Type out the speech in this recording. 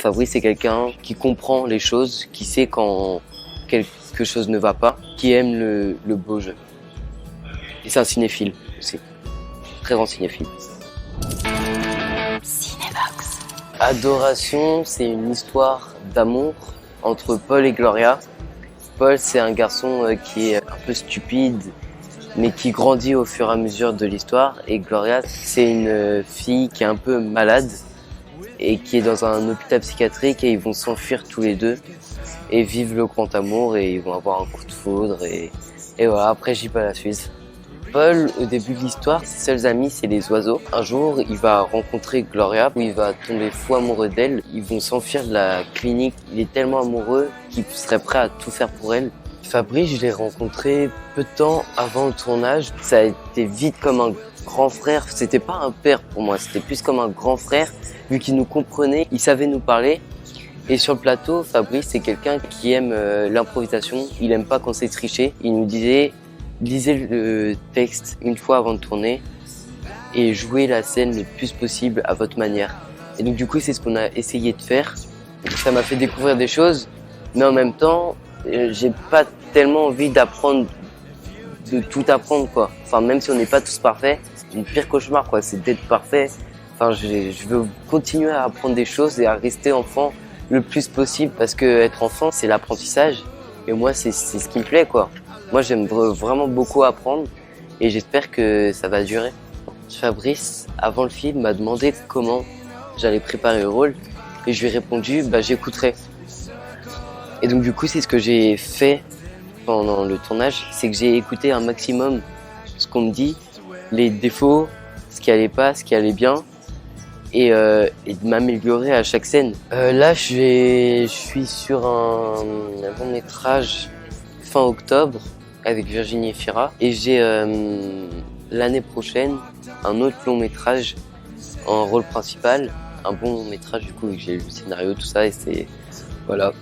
Fabrice, c'est quelqu'un qui comprend les choses, qui sait quand quelque chose ne va pas, qui aime le beau jeu. Et c'est un cinéphile aussi, très grand cinéphile. Cinébox. Adoration, c'est une histoire d'amour entre Paul et Gloria. Paul, c'est un garçon qui est un peu stupide, mais qui grandit au fur et à mesure de l'histoire. Et Gloria, c'est une fille qui est un peu malade et qui est dans un hôpital psychiatrique, et ils vont s'enfuir tous les deux et vivre le grand amour, et ils vont avoir un coup de foudre et voilà, après j'y pas la suite. Paul, au début de l'histoire, ses seuls amis, c'est les oiseaux. Un jour, il va rencontrer Gloria, où il va tomber fou amoureux d'elle. Ils vont s'enfuir de la clinique. Il est tellement amoureux qu'il serait prêt à tout faire pour elle. Fabrice, je l'ai rencontré peu de temps avant le tournage. Ça a été vite comme un grand frère. C'était pas un père pour moi, c'était plus comme un grand frère, vu qu'il nous comprenait, il savait nous parler. Et sur le plateau, Fabrice, c'est quelqu'un qui aime l'improvisation. Il aime pas quand c'est triché. Il nous disait: lisez le texte une fois avant de tourner et jouez la scène le plus possible à votre manière. Et donc du coup, c'est ce qu'on a essayé de faire. Ça m'a fait découvrir des choses, mais en même temps, j'ai pas tellement envie d'apprendre, de tout apprendre, quoi. Enfin, même si on n'est pas tous parfaits, mon pire cauchemar, quoi, c'est d'être parfait. Enfin, je veux continuer à apprendre des choses et à rester enfant le plus possible, parce que être enfant, c'est l'apprentissage. Et moi, c'est ce qui me plaît, quoi. Moi, j'aime vraiment beaucoup apprendre et j'espère que ça va durer. Fabrice, avant le film, m'a demandé comment j'allais préparer le rôle et je lui ai répondu: j'écouterai. Et donc du coup, c'est ce que j'ai fait pendant le tournage, c'est que j'ai écouté un maximum ce qu'on me dit, les défauts, ce qui allait pas, ce qui allait bien, et de m'améliorer à chaque scène. Là, je suis sur un long métrage fin octobre avec Virginie Efira, et j'ai l'année prochaine un autre long métrage en rôle principal, un bon long métrage du coup, vu que j'ai lu le scénario, tout ça, et c'est voilà.